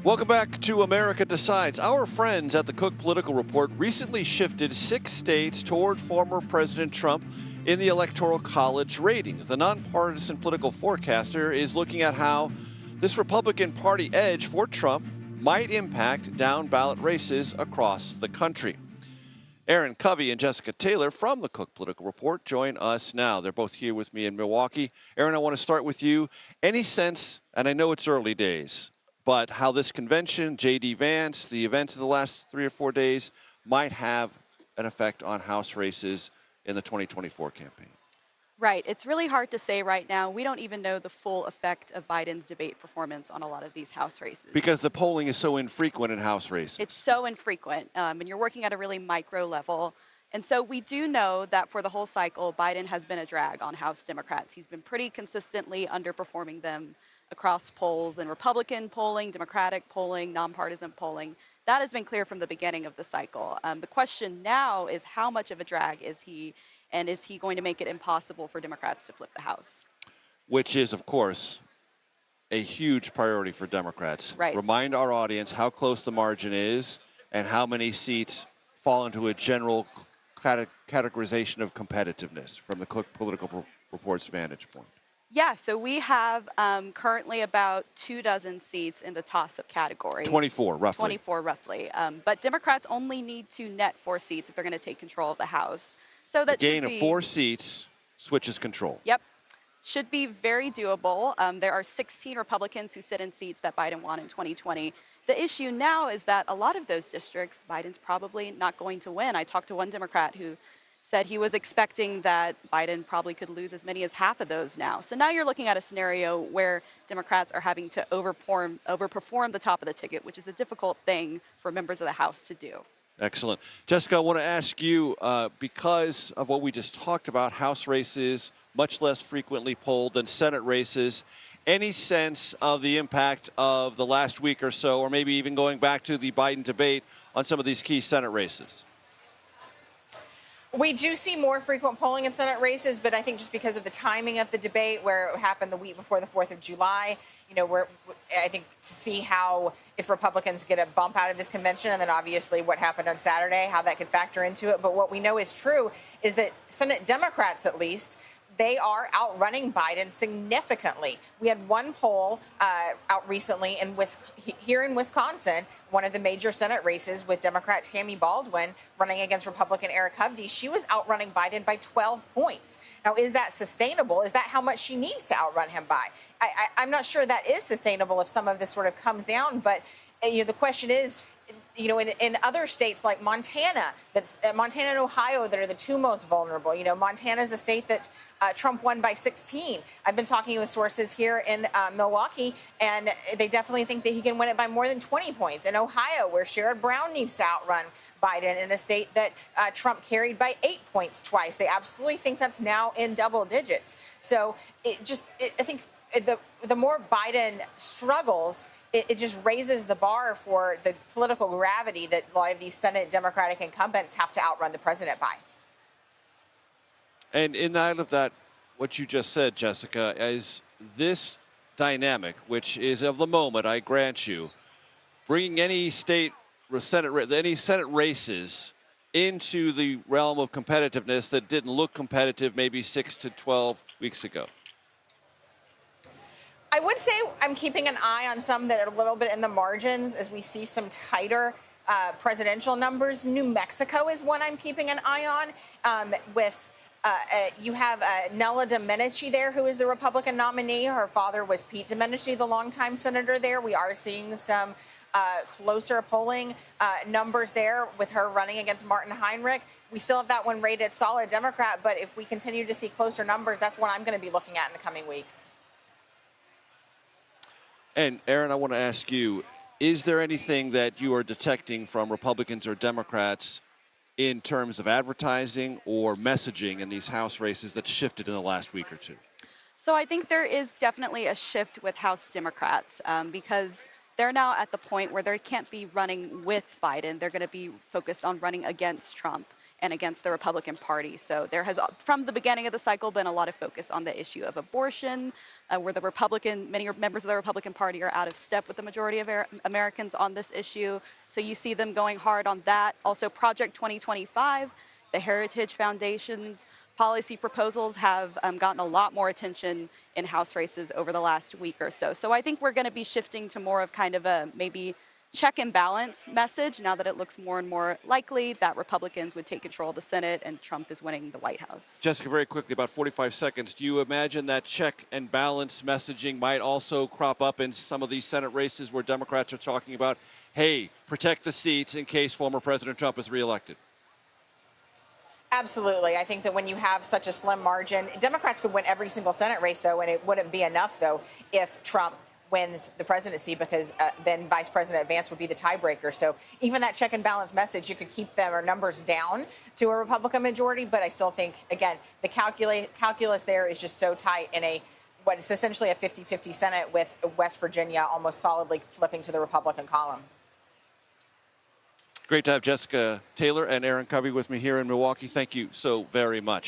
Welcome back to America Decides. Our friends at the Cook Political Report recently shifted 6 states toward former President Trump in the Electoral College ratings. The nonpartisan political forecaster is looking at how this Republican Party edge for Trump might impact down-ballot races across the country. Erin, Covey, and Jessica Taylor from the Cook Political Report join us now. They're both here with me in Milwaukee. Erin, I want to start with you. Any sense, and I know it's early days, but how this convention, J.D. Vance, the events of the last 3 or 4 days might have an effect on House races in the 2024 campaign? Right. It's really hard to say right now. We don't even know the full effect of Biden's debate performance on a lot of these House races. Because the polling is so infrequent in House races. It's so infrequent, and you're working at a really micro level. And so we do know that for the whole cycle, Biden has been a drag on House Democrats. He's been pretty consistently underperforming them across polls, and Republican polling, Democratic polling, nonpartisan polling. That has been clear from the beginning of the cycle. The question now is how much of a drag is he, and is he going to make it impossible for Democrats to flip the House? Which is, of course, a huge priority for Democrats. Right. Remind our audience how close the margin is and how many seats fall into a general categorization of competitiveness from the Cook Political Report's vantage point. Yeah, so we have currently about 24 seats in the toss-up category. 24, roughly. 24, roughly. But Democrats only need to net 4 seats if they're going to take control of the House. So that the gain should be, of 4 seats switches control. Yep. Should be very doable. There are 16 Republicans who sit in seats that Biden won in 2020. The issue now is that a lot of those districts, Biden's probably not going to win. I talked to one Democrat who said he was expecting that Biden probably could lose as many as half of those now. So now you're looking at a scenario where Democrats are having to overperform the top of the ticket, which is a difficult thing for members of the House to do. Excellent. Jessica, I want to ask you, because of what we just talked about, House races much less frequently polled than Senate races, any sense of the impact of the last week or so, or maybe even going back to the Biden debate on some of these key Senate races? We do see more frequent polling in Senate races, but I think just because of the timing of the debate, where it happened the week before the 4th of July, I think to see how, if Republicans get a bump out of this convention, and then obviously what happened on Saturday, how that could factor into it. But what we know is true is that Senate Democrats, at least, they are outrunning Biden significantly. We had one poll out recently here in Wisconsin, one of the major Senate races with Democrat Tammy Baldwin running against Republican Eric Hovde. She was outrunning Biden by 12 points. Now, is that sustainable? Is that how much she needs to outrun him by? I'm not sure that is sustainable if some of this sort of comes down, but the question is, in other states like Montana, Montana and Ohio, that are the 2 most vulnerable. Montana is a state that Trump won by 16. I've been talking with sources here in Milwaukee, and they definitely think that he can win it by more than 20 points. In Ohio, where Sherrod Brown needs to outrun Biden, in a state that Trump carried by 8 points twice. They absolutely think that's now in double digits. So I think the more Biden struggles, it just raises the bar for the political gravity that a lot of these Senate Democratic incumbents have to outrun the president by. And in light of that, what you just said, Jessica, is this dynamic, which is of the moment, I grant you, bringing any Senate races into the realm of competitiveness that didn't look competitive maybe 6 to 12 weeks ago? I would say I'm keeping an eye on some that are a little bit in the margins as we see some tighter presidential numbers. New Mexico is one I'm keeping an eye on. You have Nella Domenici there, who is the Republican nominee. Her father was Pete Domenici, the longtime senator there. We are seeing some closer polling numbers there with her running against Martin Heinrich. We still have that one rated solid Democrat, but if we continue to see closer numbers, that's what I'm going to be looking at in the coming weeks. And, Erin, I want to ask you, is there anything that you are detecting from Republicans or Democrats in terms of advertising or messaging in these House races that shifted in the last week or two? So I think there is definitely a shift with House Democrats because they're now at the point where they can't be running with Biden. They're going to be focused on running against Trump. and against the Republican Party. So there has, from the beginning of the cycle, been a lot of focus on the issue of abortion, where many members of the Republican Party are out of step with the majority of Americans on this issue. So you see them going hard on that. Also, Project 2025, the Heritage Foundation's policy proposals have gotten a lot more attention in House races over the last week or so. So I think we're going to be shifting to more of kind of a maybe check and balance message now that it looks more and more likely that Republicans would take control of the Senate and Trump is winning the White House. Jessica, very quickly, about 45 seconds. Do you imagine that check and balance messaging might also crop up in some of these Senate races where Democrats are talking about, hey, protect the seats in case former President Trump is reelected? Absolutely. I think that when you have such a slim margin, Democrats could win every single Senate race, though, and it wouldn't be enough, though, if Trump wins the presidency, because then Vice President Vance would be the tiebreaker. So even that check and balance message, you could keep their numbers down to a Republican majority. But I still think, again, the calculus there is just so tight in what is essentially a 50-50 Senate, with West Virginia almost solidly flipping to the Republican column. Great to have Jessica Taylor and Erin Covey with me here in Milwaukee. Thank you so very much.